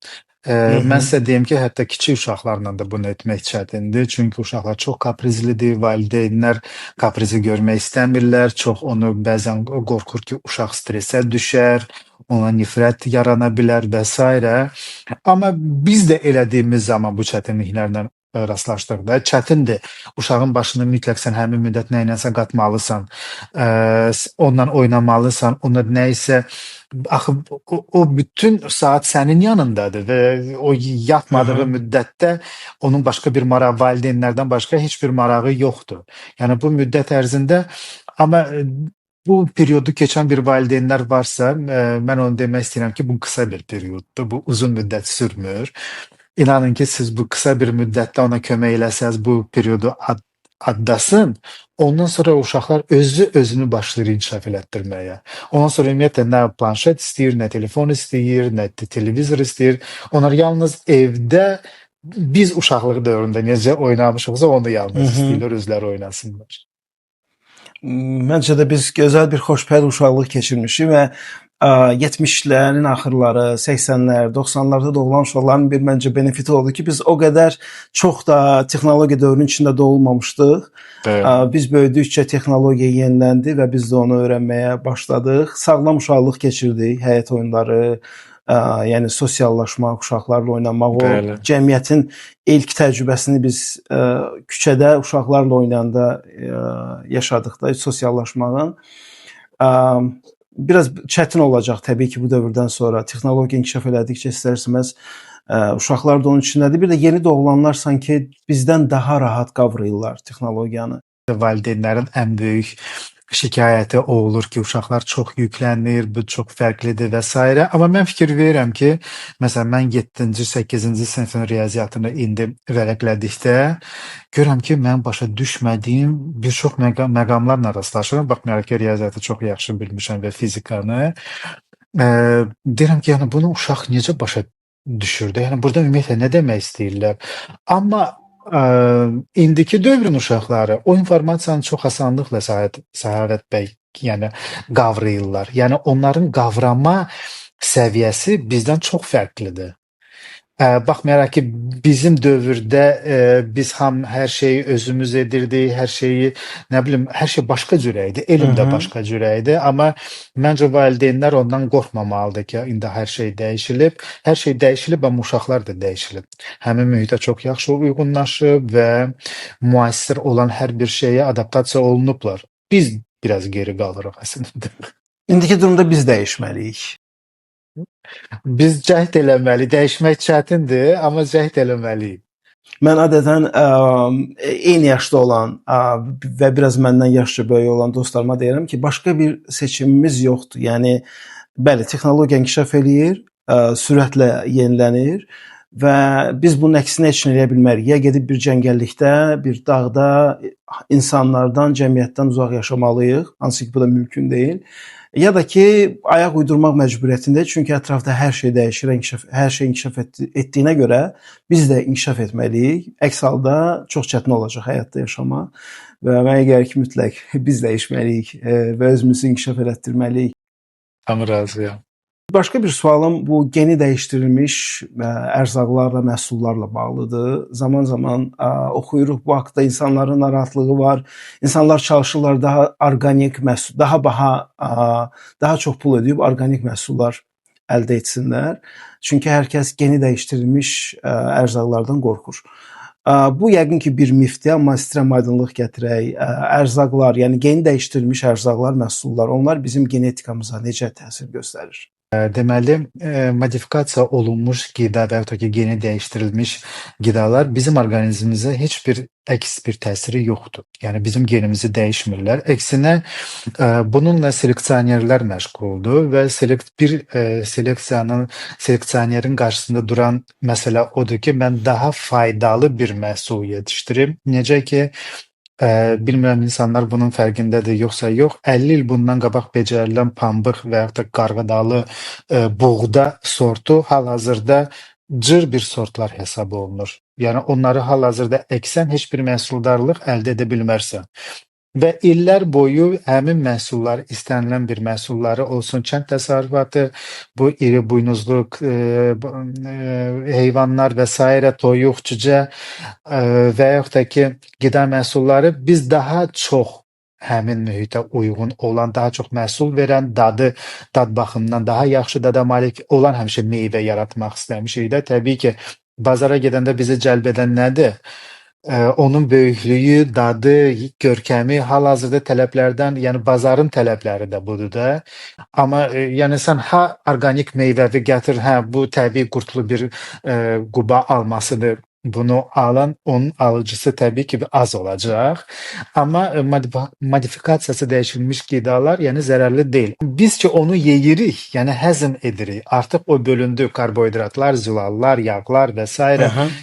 Mən sizə deyim ki, hətta kiçik uşaqlarla da bunu etmək çətindir. Çünki uşaqlar çox kaprizlidir, valideynlər kaprizi görmək istəmirlər. Çox onu bəzən qorxur ki, uşaq stresə düşər, ona nifrət yarana bilər və s. Amma biz də elədiyimiz zaman bu çətinliklərlə rastlaşdıqda çətindir. Uşağın başını mütləq sən həmin müddət nə iləsə qatmalısan, onunla oynamalısan, ona nə isə axı o bütün saat sənin yanındadır və o yatmadığı müddətdə onun başqa bir marağı, valideynlərdən başqa heç bir marağı yoxdur. Yəni bu müddət ərzində amma bu periodu keçən bir valideynlər varsa, mən onu demək istəyirəm ki, bu qısa bir perioddur, bu uzun müddət sürmür. İnanın ki, siz bu qısa bir müddətdə ona kömək eləsəz, bu periodu atdasın, ondan sonra uşaqlar özünü başlayır inkişaf elətdirməyə. Ondan sonra ümumiyyətlə nə planşet istəyir, nə telefon istəyir, nə televizor istəyir. Onlar yalnız evdə biz uşaqlıq dövründə necə oynamışıqsa onu yalnız istəyirlər, özləri oynasınlar.
Məncə də biz gözəl bir xoşbəxt uşaqlıq keçirmişik və 70'lerin axırları, 80'lər, 90'larda doğulan uşaqların bir məncə benefiti oldu ki, biz o qədər çox da texnologiya dövrünün içində doğulmamışdıq. Biz böyüdükcə texnologiya yeniləndi və biz də onu öyrənməyə başladıq. Sağlam uşaqlıq keçirdik, həyat oyunları, yəni sosiallaşmaq, uşaqlarla oynamaq, o cəmiyyətin ilk təcrübəsini biz küçədə uşaqlarla oynayanda yaşadıq da, sosiallaşmağın. Biraz çətin olacaq təbii ki, bu dövrdən sonra texnologiya inkişaf elədikcə istər-istəməz uşaqlar da onun içindədir. Bir də yeni doğulanlar sanki bizdən daha rahat qavrayırlar texnologiyanı.
Valideynlərin ən böyük şikayəti o olur ki, uşaqlar çox yüklənir, bu çox fərqlidir və s. Amma mən fikir verirəm ki, məsələn, mən 7-ci, 8-ci sinifin riyaziyyatını indi vərəqlədikdə görürəm ki, mən başa düşmədiyim bir çox məqamlarla rastlaşıram. Baxmayaraq ki, riyaziyyatı çox yaxşı bilmişəm və fizikanı. Deyirəm ki, yəni bunu uşaq necə başa düşür də? Yəni burada ümumiyyətlə nə demək istəyirlər? Amma indiki dövrün uşaqları o informasiyanı çox asanlıqla Səxavət bəy yəni qavrayırlar. Yəni onların qavrama səviyyəsi bizdən çox fərqlidir. Baxmayaraq ki, bizim dövrdə biz hər şeyi özümüz edirdik, hər şeyi, nə bilim, hər şey başqa cür idi, elm də başqa cür idi, amma məncə valideynlər ondan qorxmamalıdır ki, indi hər şey dəyişilib. Hər şey dəyişilib, amma uşaqlar da dəyişilib. Həmin mühitə çox yaxşı uyğunlaşıb və müasir olan hər bir şeyə adaptasiya olunublar. Biz biraz geri qalırıq əslində.
İndiki durumda biz dəyişməliyik.
Biz cəhd eləməliyik. Dəyişmək çətindir, amma cəhd eləməliyik.
Mən adətən eyni yaşda olan və biraz məndən yaşca böyük olan dostlarıma deyirəm ki, başqa bir seçimimiz yoxdur. Yəni bəli, texnologiya inkişaf eləyir, sürətlə yenilənir və biz bunun əksinə heç nə edə bilmərik. Ya gedib bir cəngəllikdə, bir dağda insanlardan, cəmiyyətdən uzaq yaşamalıyıq, hansı ki bu da mümkün deyil. Ya da ki, ayaq uydurmaq məcburiyyətindəyik, çünki ətrafda hər şey dəyişir, hər şey inkişaf etdiyinə görə biz də inkişaf etməliyik. Əks halda çox çətin olacaq həyatda yaşamaq və mənə gəlir ki, mütləq biz dəyişməliyik və özümüzü inkişaf elətdirməliyik.
Tam razıyam.
Başqa bir sualım bu geni dəyişdirilmiş ərzaqlarla, məhsullarla bağlıdır. Zaman-zaman oxuyuruq bu haqqda, insanların narahatlığı var. İnsanlar çalışırlar daha orqanik məhsul, daha baha, daha çox pul ödəyib orqanik məhsullar əldə etsinlər. Çünki hər kəs geni dəyişdirilmiş ərzaqlardan qorxur. Bu yəqin ki bir mifdir, amma istəyirəm aydınlıq gətirək. Ərzaqlar, yəni geni dəyişdirilmiş ərzaqlar, məhsullar, onlar bizim genetikamıza necə təsir göstərir?
Deməli, modifikasiya olunmuş qida və yaxud da ki, geni dəyişdirilmiş qidalar bizim orqanizmimizə heç bir əks bir təsiri yoxdur. Yəni bizim genimizi dəyişmirlər. Əksinə bununla seleksionerlər məşğuldur və seleksionerin qarşısında duran məsələ odur ki, mən daha faydalı bir məhsul yetişdirim. Necə ki, bilmirəm insanlar bunun fərqindədir yoxsa yox. 50 il bundan qabaq becərilən pambıq və yaxud da qarğıdalı buğda sortu hal-hazırda cır bir sortlar hesab olunur. Yəni onları hal-hazırda əksən heç bir məhsuldarlıq əldə edə bilmərsən. Və illər boyu həmin məhsullar, istənilən bir məhsulları olsun, kənd təsərrüfatı, bu iri buynuzlu heyvanlar və s. toyuq, cücə və yaxud da ki, qida məhsulları biz daha çox həmin mühitə uyğun olan, daha çox məhsul verən, dad baxımından daha yaxşı dada malik olan həmişə meyvə yaratmaq istəmişik də. Təbii ki, bazara gedəndə bizi cəlb edən nədir? Onun böyüklüyü, dadı, görkəmi, hal-hazırda tələblərdən, yəni bazarın tələbləri də budur da. Amma yəni sən orqanik meyvəvi gətir, bu təbii qurtlu bir quba almasıdır. Bunu alan, onun alıcısı təbii ki az olacaq. Amma modifikasiyası dəyişilmiş qidalar yəni zərərli deyil. Biz ki onu yeyirik, yəni həzm edirik. Artıq o bölündü, karbohidratlar, zülallar, yağlar və s.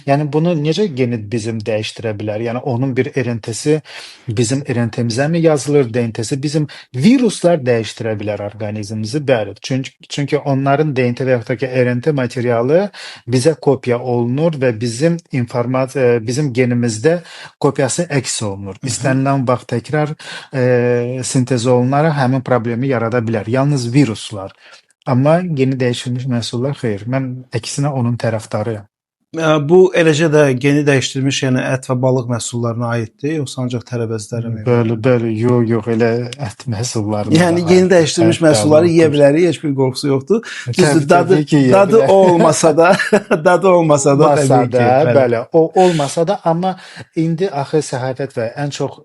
Yəni bunu necə geni bizim dəyişdirə bilər? Yəni onun bir erintisi bizim erintimizə mi yazılır, DNT-si? Bizim viruslar dəyişdirə bilər orqanizmimizi, bəli. Çünki onların DNT və yaxud da ki erinti materialı bizə kopya olunur və bizim genimizdə kopyası əks olunur. İstənilən vaxt təkrar sintez olunaraq həmin problemi yarada bilər. Yalnız viruslar. Amma geni dəyişilmiş məhsullar xeyr. Mən əksinə onun tərəfdarıyam.
Bu eləcə də geni dəyişdirilmiş, yəni ət və balıq məhsullarına aiddir, yoxsa ancaq tərəvəzlərə mi?
Bəli, yox, elə ət məhsullarına.
Yəni geni dəyişdirilmiş məhsulları yeyə bilərik, heç bir qorxusu yoxdur. Dadı olmasa da, təbii ki.
Bəli, o olmasa da, amma indi axı səxavət və ən çox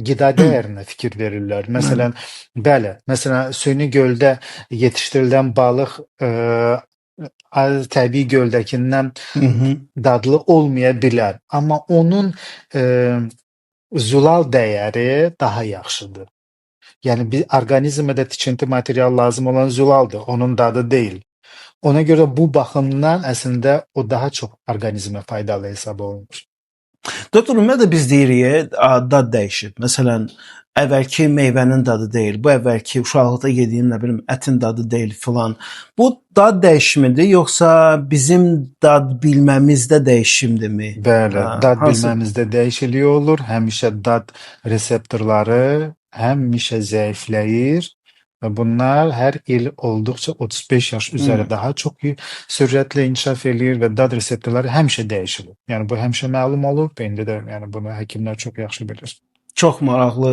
qida dəyərinə fikir verirlər. Məsələn, süni göldə yetişdirilən balıq təbii göldəkindən dadlı olmaya bilər. Amma onun zülal dəyəri daha yaxşıdır. Yəni bir orqanizmdə tikinti material lazım olan zülaldır, onun dadı deyil. Ona görə bu baxımdan əslində o daha çox orqanizmə faydalı hesab olunur.
Doktor, ümumiyyətlə biz deyirik, dad dəyişib. Məsələn, əvvəlki meyvənin dadı deyil, bu əvvəlki uşaqlıqda yediyim, nə bilim, ətin dadı deyil filan. Bu dad dəyişimidir, yoxsa bizim dad bilməmizdə dəyişimdirmi?
Bəli, dad bilməmizdə dəyişiklik olur. Həmişə dad reseptorları həmişə zəifləyir ve bunlar her il oldukça 35 yaş üzeri daha çok süratle inkişaf ediyor ve dad reseptörleri həmişə dəyişilir. Yani bu həmişə məlum olur. Bende de yani bunu həkimlər çox yaxşı bilir.
Çox maraqlı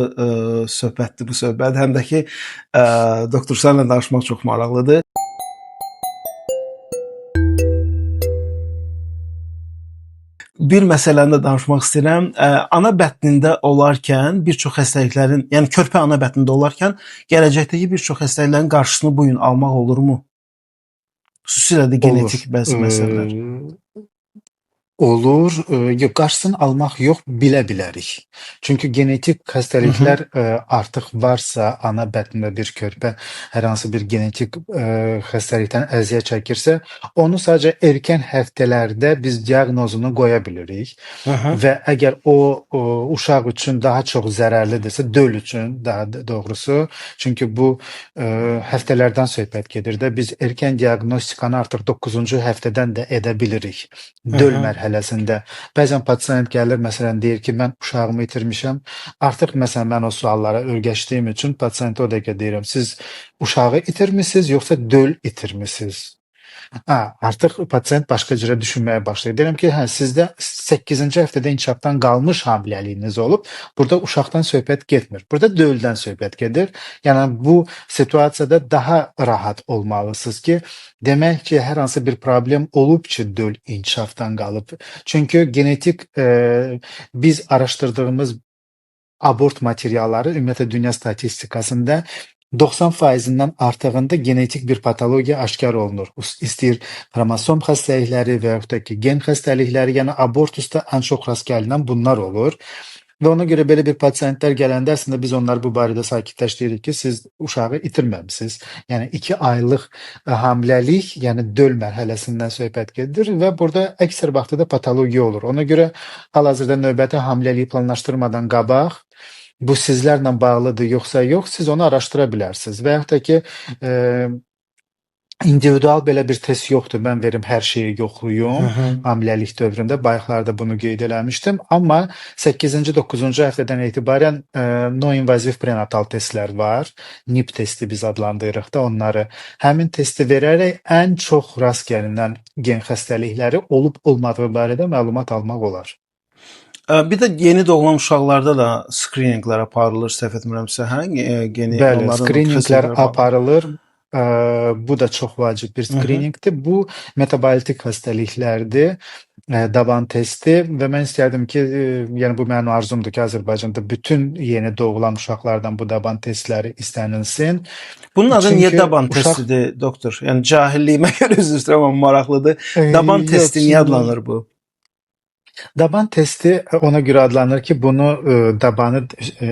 söhbətdir bu söhbət. Həm də ki, doktor sənlə danışmaq çox maraqlıdır. Bir məsələni də danışmaq istəyirəm. Ana bətnində olarkən bir çox xəstəliklərin, yəni körpə ana bətnində olarkən gələcəkdəki bir çox xəstəliklərin qarşısını bu gün almaq olurmu? Xüsusilə də genetik bəzi məsələlər.
Olur. Yok, qarşısını almaq yox, bilə bilərik. Çünki genetik xəstəliklər artıq varsa, ana bətnində bir körpə hər hansı bir genetik xəstəlikdən əziyyət çəkirsə, onu sadəcə erkən həftələrdə biz diaqnozunu qoya bilirik. Və əgər o uşaq üçün daha çox zərərlidirsə, döl üçün daha doğrusu, çünki bu həftələrdən söhbət gedir də, biz erkən diaqnostikanı artıq 9-cu həftədən də edə bilirik. Döl mərhələsində. Bəzən pasiyent gəlir, məsələn, deyir ki, mən uşağımı itirmişəm. Artıq, məsələn, mən o suallara öyrəşdiyim üçün pasiyentə o dəqiqə deyirəm, siz uşağı itirmisiniz, yoxsa döl itirmisiniz? Artıq pasiyent başqa cürə düşünməyə başlayır. Deyirəm ki, sizdə 8-ci həftədə inkişafdan qalmış hamiləliyiniz olub. Burada uşaqdan söhbət getmir. Burada döldən söhbət gedir. Yəni bu situasiyada daha rahat olmalısınız ki, demək ki, hər hansı bir problem olub ki, döl inkişafdan qalıb. Çünki genetik biz araşdırdığımız abort materialları ümumiyyətlə dünya statistikasında 90%-dən artığında genetik bir patologiya aşkar olunur. İstəyir xromosom xəstəlikləri və yaxud da ki, gen xəstəlikləri, yəni abortusda ən çox rast gəlinən bunlar olur. Və ona görə belə bir pasiyentlər gələndə əslində biz onları bu barədə sakitləşdiririk ki, siz uşağı itirməmisiniz. Yəni 2 aylıq hamiləlik, yəni döl mərhələsindən söhbət gedir və burada əksər vaxtı da patologiya olur. Ona görə hal-hazırda növbəti hamiləliyi planlaşdırmadan qabaq bu sizlərlə bağlıdır yoxsa yox, siz onu araşdıra bilərsiniz. Və yaxud da ki, individual belə bir test yoxdur. Mən verim hər şeyi yoxluyum hamiləlik dövründə. Bayaqlarda bunu qeyd eləmişdim. Amma 8-ci, 9-cu həftədən etibarən no-invaziv prenatal testlər var. NIP testi biz adlandırırıq da onları. Həmin testi verərək ən çox rast gəlinən gen xəstəlikləri olub-olmadığı barədə məlumat almaq olar.
Bir də yeni doğulan uşaqlarda da screeninglər aparılır, səhv etmirəmsə, hə?
Bəli, screeninglər aparılır. Bu da çox vacib bir screeningdir. Bu metabolitik xəstəliklərdir, daban testi və mən istərdim ki, yəni bu mənim arzumdur ki, Azərbaycanda bütün yeni doğulan uşaqlardan bu daban testləri istənilsin.
Bunun adı niyə daban testidir, doktor? Yəni cahilliyimə görə üzr istəyirəm, amma maraqlıdır. Daban testi niyə adlanır bu?
Daban testi ona görə adlanır ki, bunu dabanı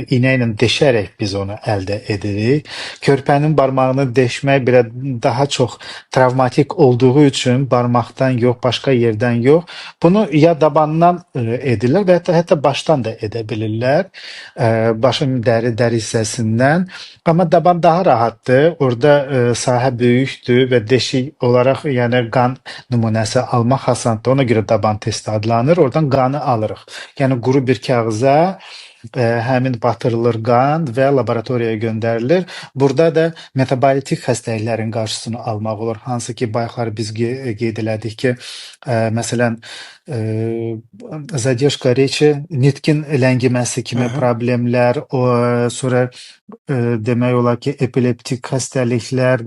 iynə ilə deşərək biz onu əldə edirik. Körpənin barmağını deşmək belə daha çox travmatik olduğu üçün barmaqdan yox, başqa yerdən yox. Bunu ya dabandan edirlər və hətta başdan da edə bilirlər. Başın dəri hissəsindən. Amma daban daha rahatdır. Orada sahə böyükdür və deşik olaraq, yəni qan nümunəsi almaq asandır. Ona görə daban testi adlanır. Oradan qanı alırıq. Yəni quru bir kağıza həmin batırılır qan və laboratoriyaya göndərilir. Burada da metabolitik xəstəliklərin qarşısını almaq olur. Hansı ki, bayaqlar biz qeyd elədik ki, məsələn, zadержка речи, nitqin ləngiməsi kimi problemlər, sonra demək olar ki, epileptik xəstəliklər,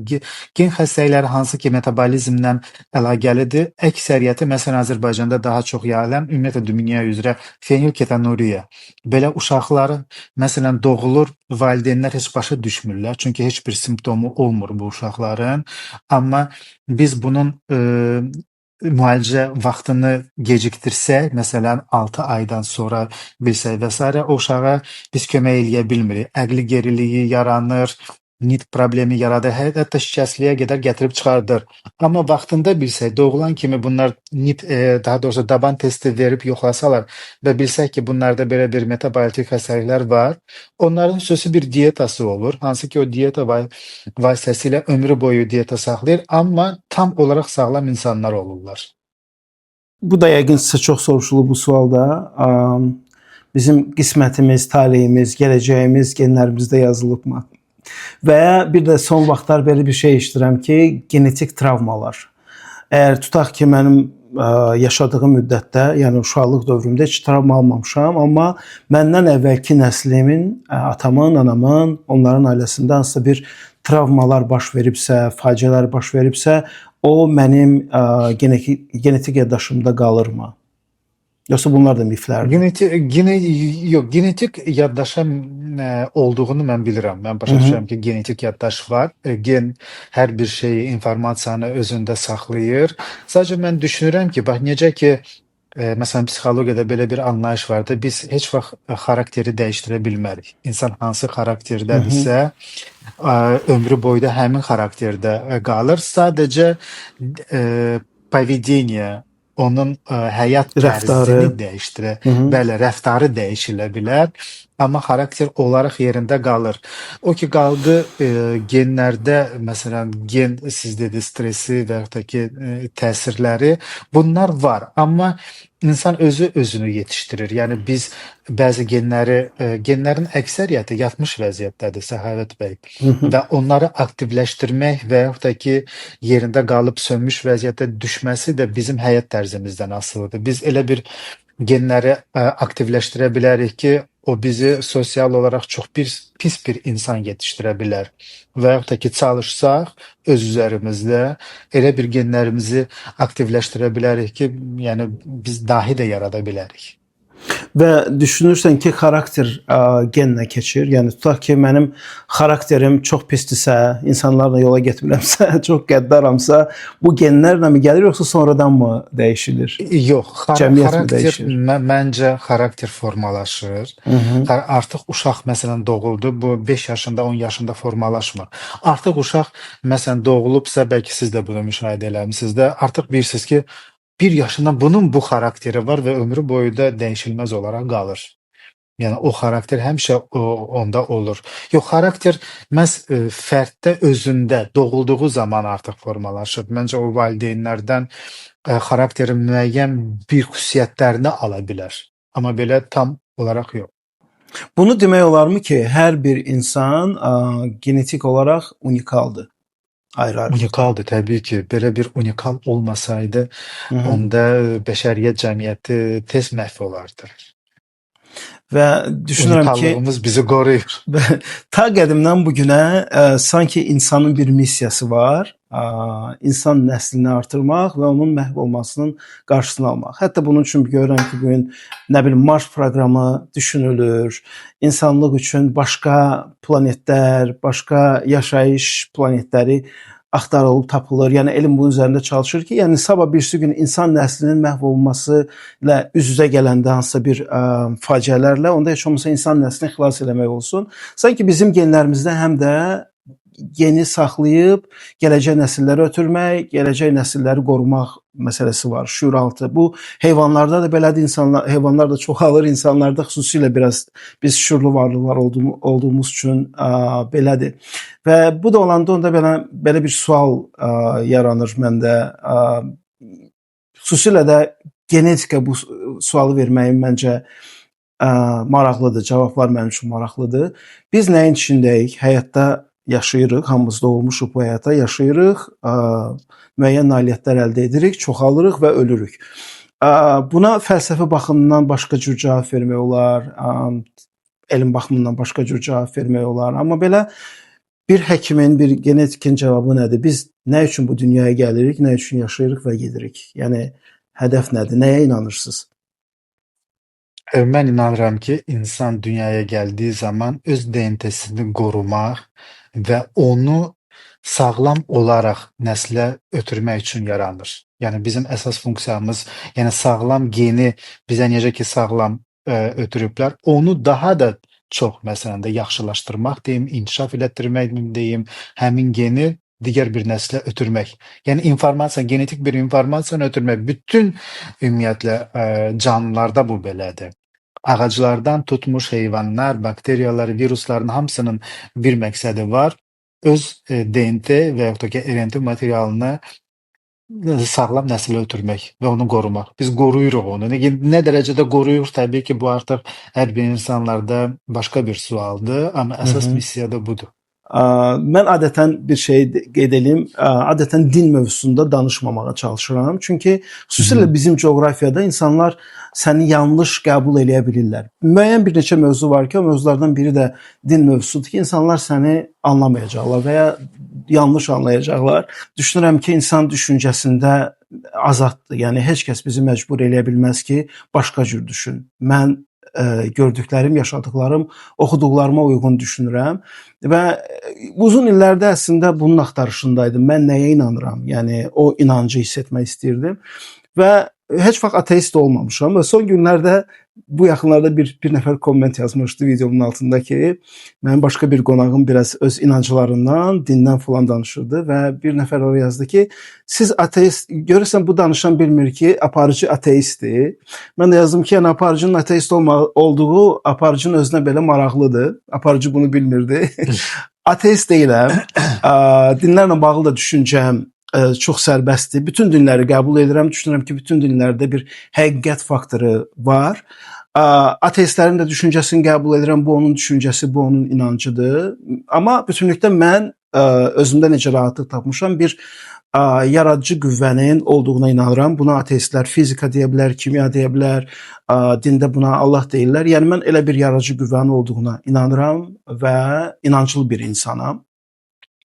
gen xəstəlikləri hansı ki, metabolizmlə əlaqəlidir. Əksəriyyəti, məsələn, Azərbaycanda daha çox yayılan, ümumiyyətlə dünya üzrə fenilketonuriya. Belə uşaqların, məsələn, doğulur, valideynlər heç başa düşmürlər, çünki heç bir simptomu olmur bu uşaqların. Amma biz bunun müalicə vaxtını gecikdirsək, məsələn 6 aydan sonra bilsək və s. o uşağa biz kömək eləyə bilmirik. Əqli geriliyi yaranır, nitq problemi yaradır, hətta şikəstliyə qədər gətirib çıxardır. Amma vaxtında bilsək, doğulan kimi bunlar daha doğrusu daban testi verib yoxlasalar və bilsək ki, bunlarda belə bir metabolitik xəstəliklər var, onların xüsusi bir diyetası olur. Hansı ki, o diyeta vasitəsilə ömrü boyu diyeta saxlayır, amma tam olaraq sağlam insanlar olurlar.
Bu da yəqin sizə çox soruşulur bu sualda. Bizim qismətimiz, taleyimiz, gələcəyimiz genlərimizdə yazılıbmı? Və bir də son vaxtlar belə bir şey eşidirəm ki, genetik travmalar. Əgər tutaq ki, mənim yaşadığım müddətdə, yəni uşaqlıq dövrümdə heç travma almamışam, amma məndən əvvəlki nəslimin, atamın, anamın, onların ailəsində hansısa bir travmalar baş veribsə, faciələr baş veribsə, o mənim genetik yaddaşımda qalırmı? Yoxsa bunlar da miflərdir?
Genetik yaddaşa olduğunu mən bilirəm. Mən başa düşürəm ki, genetik yaddaş var. Gen hər bir şeyi, informasiyanı özündə saxlayır. Sadəcə mən düşünürəm ki, bax necə ki, məsələn, psixologiyada belə bir anlayış vardır. Biz heç vaxt xarakteri dəyişdirə bilmərik. İnsan hansı xarakterdədirsə, ömrü boyda həmin xarakterdə qalır. Sadəcə поведение, onun həyat tərzini dəyişdirə, bəli, rəftarı dəyişilə bilər, amma xarakter olaraq yerində qalır. O ki, qaldı genlərdə, məsələn, gen siz dediniz, stresi və yaxud da ki, təsirləri, bunlar var, amma insan özünü yetişdirir. Yəni biz bəzi genlərin əksəriyyəti yatmış vəziyyətdədir, Səxavət bəy. Və onları aktivləşdirmək və yaxud da ki, yerində qalıb sönmüş vəziyyətdə düşməsi də bizim həyat tərzimizdən asılıdır. Biz elə bir genləri aktivləşdirə bilərik ki, o bizi sosial olaraq çox pis bir insan yetişdirə bilər. Və yaxud da ki, çalışsaq öz üzərimizdə elə bir genlərimizi aktivləşdirə bilərik ki, yəni biz dahi də yarada bilərik.
Və düşünürsən ki, xarakter genlə keçir. Yəni tutaq ki, mənim xarakterim çox pisdirsə, insanlarla yola getmirəmsə, çox qəddaramsa, bu genlərlə mi gəlir yoxsa sonradan mı dəyişilir?
Yox, xarakter məncə xarakter formalaşır. Artıq uşaq məsələn doğuldu, bu 5 yaşında, 10 yaşında formalaşmır. Artıq uşaq məsələn doğulubsa, bəlkə siz də bunu müşahidə eləmisiniz də, artıq bilirsiniz ki, 1 yaşından bunun bu xarakteri var və ömrü boyu da dəyişilməz olaraq qalır. Yəni o xarakter həmişə onda olur. Yox, xarakter məhz fərddə özündə doğulduğu zaman artıq formalaşır. Məncə o valideynlərdən xarakterin müəyyən bir xüsusiyyətlərini ala bilər. Amma belə tam olaraq yox.
Bunu demək olarmı ki, hər bir insan genetik olaraq unikaldır? Ayrı-ayrı.
Unikaldır təbii ki. Belə bir unikal olmasaydı, onda bəşəriyyət cəmiyyəti tez məhv olardı.
Və düşünürəm ki,
unikallığımız bizi qoruyur.
Ta qədimdən bu günə sanki insanın bir missiyası var. İnsan nəslini artırmaq və onun məhv olmasının qarşısını almaq. Hətta bunun üçün görürəm ki, bugün nə bilim Mars proqramı düşünülür. İnsanlıq üçün başqa planetlər, başqa yaşayış planetləri axtarılıb tapılır. Yəni elm bunun üzərində çalışır ki, yəni sabah birisi gün insan nəslinin məhv olması ilə üz-üzə gələndə hansısa bir faciələrlə, onda heç olmasa insan nəslini xilas eləmək olsun. Sanki bizim genlərimizdə həm də geni saxlayıb gələcək nəsillərə ötürmək, gələcək nəsilləri qorumaq məsələsi var, şüuraltı. Bu heyvanlarda da belədir, heyvanlar da çoxalır, insanlarda xüsusilə biraz biz şüurlu varlıqlar olduğumuz üçün belədir. Və bu da olanda onda belə bir sual yaranır məndə. Xüsusilə də genetika bu sualı verməyim məncə maraqlıdır, cavablar mənim üçün maraqlıdır. Biz nəyin içindəyik? Həyatda yaşayırıq, hamımız doğulmuşuq bu həyata, yaşayırıq, müəyyən nailiyyətlər əldə edirik, çoxalırıq və ölürük. Buna fəlsəfi baxımından başqa cür cavab vermək olar, elm baxımından başqa cür cavab vermək olar. Amma belə bir həkimin, bir genetikin cavabı nədir? Biz nə üçün bu dünyaya gəlirik, nə üçün yaşayırıq və gedirik? Yəni, hədəf nədir? Nəyə inanırsınız?
Mən inanıram ki, insan dünyaya gəldiyi zaman öz DNT-sini qorumaq və onu sağlam olaraq nəslə ötürmək üçün yaranır. Yəni bizim əsas funksiyamız, yəni sağlam geni bizə necə ki sağlam ötürüblər, onu daha da çox məsələn də yaxşılaşdırmaq deyim, inkişaf elətdirmək deyim, həmin geni digər bir nəslə ötürmək. Yəni informasiya, genetik bir informasiyanı ötürmək. Bütün ümumiyyətlə canlılarda bu belədir. Ağaclardan tutmuş heyvanlar, bakteriyalar, virusların hamısının bir məqsədi var. Öz DNT və yaxud da ki, RNT materialını sağlam nəslə ötürmək və onu qorumaq. Biz qoruyuruq onu. Nə dərəcədə qoruyuruq? Təbii ki, bu artıq hər bir insanlarda başqa bir sualdır, amma əsas missiya da budur.
Mən adətən bir şey qeyd edeyim, adətən din mövzusunda danışmamağa çalışıram. Çünki xüsusilə bizim coğrafiyada insanlar səni yanlış qəbul eləyə bilirlər. Müəyyən bir neçə mövzu var ki, o mövzulardan biri də din mövzusudur ki, insanlar səni anlamayacaqlar və ya yanlış anlayacaqlar. Düşünürəm ki, insan düşüncəsində azaddır. Yəni heç kəs bizi məcbur eləyə bilməz ki, başqa cür düşün. Mən gördüklərim, yaşadıklarım, oxuduqlarıma uyğun düşünürəm və uzun illərdə əslində bunun axtarışındaydım. Mən nəyə inanıram? Yəni o inancı hiss etmək istirdim və heç vaxt ateist olmamışam və son günlərdə bu yaxınlarda bir nəfər komment yazmışdı videomun altında ki, mənim başqa bir qonağım biraz öz inanclarından, dindən falan danışırdı və bir nəfər oraya yazdı ki, siz ateist, görürsən bu danışan bilmir ki, aparıcı ateistdir. Mən də yazdım ki, yəni aparıcının ateist olduğu aparıcının özünə belə maraqlıdır. Aparıcı bunu bilmirdi. Ateist deyiləm. Dinlərlə bağlı da düşüncəm çox sərbəstdir. Bütün dinləri qəbul edirəm. Düşünürəm ki, bütün dinlərdə bir həqiqət faktoru var. Ateistlərin də düşüncəsini qəbul edirəm. Bu onun düşüncəsi, bu onun inancıdır. Amma bütünlükdə mən özümdə necə rahatlıq tapmışam, bir yaradıcı qüvvənin olduğuna inanıram. Buna ateistlər fizika deyə bilər, kimya deyə bilər, dində buna Allah deyirlər. Yəni mən elə bir yaradıcı qüvvənin olduğuna inanıram və inanclı bir insanam.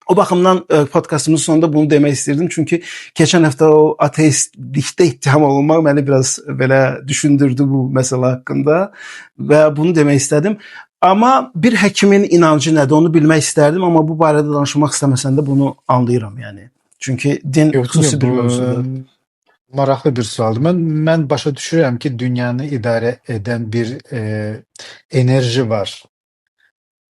O baxımdan podkastımın sonunda bunu demək istirdim. Çünki keçən həftə o ateistlikdə ittiham olunmaq məni biraz belə düşündürdü bu məsələ haqqında və bunu demək istədim. Amma bir həkimin inancı nədir onu bilmək istərdim, amma bu barədə danışmaq istəməsən də bunu anlayıram yəni. Çünki din xüsusi bir mövzudur.
Maraqlı bir sualdır. Mən başa düşürəm ki, dünyanı idarə edən bir enerji var.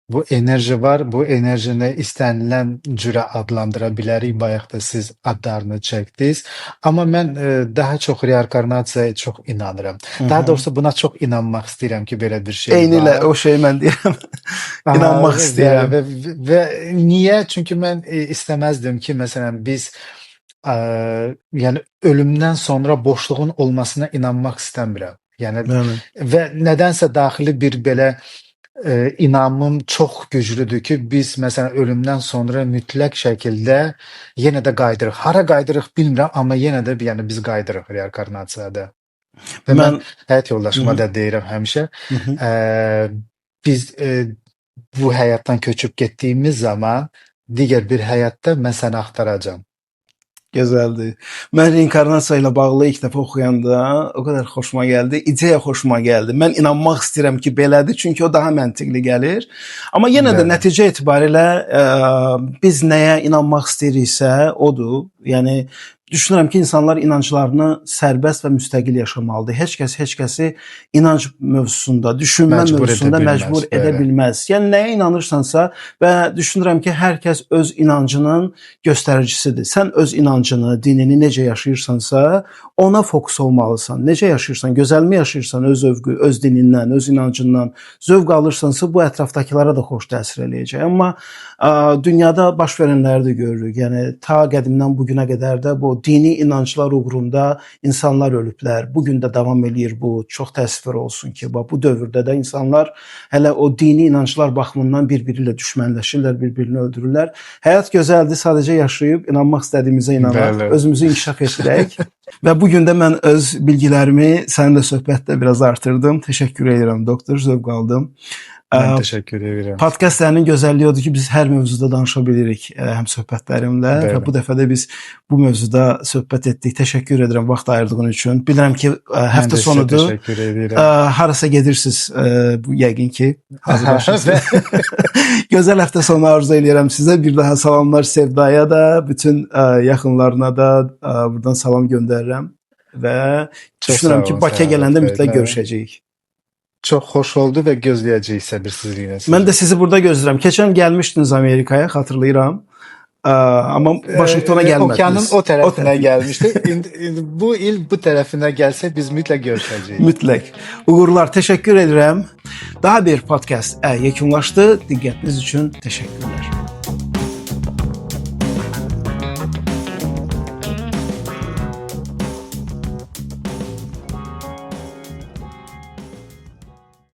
Bu enerji var. Bu enerjini istənilən cürə adlandıra bilərik. Bayaq da siz adlarını çəkdiniz. Amma mən daha çox reinkarnasiyaya çox inanıram. Daha doğrusu buna çox inanmaq istəyirəm ki, belə bir şey var.
Eynilə o şeyi mən deyirəm. İnanmaq istəyirəm.
Və niyə? Çünki mən istəməzdim ki, məsələn, biz yəni ölümdən sonra boşluğun olmasına inanmaq istəmirəm. Yəni və nədənsə daxili bir belə inamım çox güclüdür ki, biz məsələn ölümdən sonra mütləq şəkildə yenə də qayıdırıq. Hara qayıdırıq bilmirəm, amma yenə də yəni biz qayıdırıq reinkarnasiyada. Və mən həyat yoldaşıma da deyirəm həmişə, biz bu həyatdan köçüb getdiyimiz zaman digər bir həyatda mən səni axtaracağam.
Gözəldir. Mən reinkarnasiya ilə bağlı ilk dəfə oxuyanda o qədər xoşuma gəldi. İdeya xoşuma gəldi. Mən inanmaq istəyirəm ki, belədir, çünki o daha məntiqli gəlir. Amma yenə də nəticə etibarilə biz nəyə inanmaq istəyiriksə, odur. Yəni düşünürəm ki, insanlar inanclarını sərbəst və müstəqil yaşamalıdır. Heç kəsi inanc mövzusunda, düşünmə mövzusunda məcbur edə bilməz. Yəni nəyə inanırsansa və düşünürəm ki, hər kəs öz inancının göstəricisidir. Sən öz inancını, dinini necə yaşayırsansa, ona fokus olmalısan. Necə yaşayırsan, gözəlmi yaşayırsan, öz zövqü, öz dinindən, öz inancından zövq alırsansa, bu ətrafdakılara da xoş təsir eləyəcək. Amma dünyada baş verənləri də görürük. Yəni ta qədimdən bu günə qədər də bu dini inanclar uğrunda insanlar ölüblər. Bugün də davam eləyir bu. Çox təəssüf olsun ki, bu dövrdə də insanlar hələ o dini inanclar baxımından bir-biri ilə düşmənləşirlər, bir-birini öldürürlər. Həyat gözəldir, sadəcə yaşayıb inanmaq istədiyimizə inanaq, özümüzü inkişaf etdirək. Və bugün də mən öz bilgilərimi səninlə söhbətdə biraz artırdım. Təşəkkür edirəm doktor, zövq aldım.
Mən təşəkkür edirəm.
Podkastların gözəlliyi odur ki, biz hər mövzuda danışa bilirik həm söhbətlərimlə və bu dəfə də biz bu mövzuda söhbət etdik. Təşəkkür edirəm vaxt ayırdığın üçün. Bilirəm ki, həftə sonudur.
Təşəkkür edirəm.
Harasa gedirsiniz bu yəqin ki, hazırlaşırsınız. Gözəl həftə sonu arzu edirəm sizə. Bir daha salamlar Sevdaya da, bütün yaxınlarına da buradan salam göndərirəm və düşünürəm ki, Bakıya gələndə mütləq görüşəcəyik.
Çox xoş oldu və gözləyəcəyik səbirsizliklə.
Mən də sizi burada gözləyirəm. Keçən gəlmişdiniz Amerikaya, xatırlayıram. Amma Vaşinqtona gəlmədiniz.
Okeanın o tərəfinə gəlmişdi. Bu il bu tərəfinə gəlsək biz mütləq görüşəcəyik.
Mütləq. Uğurlar, təşəkkür edirəm. Daha bir podkast yekunlaşdı. Diqqətiniz üçün təşəkkürlər.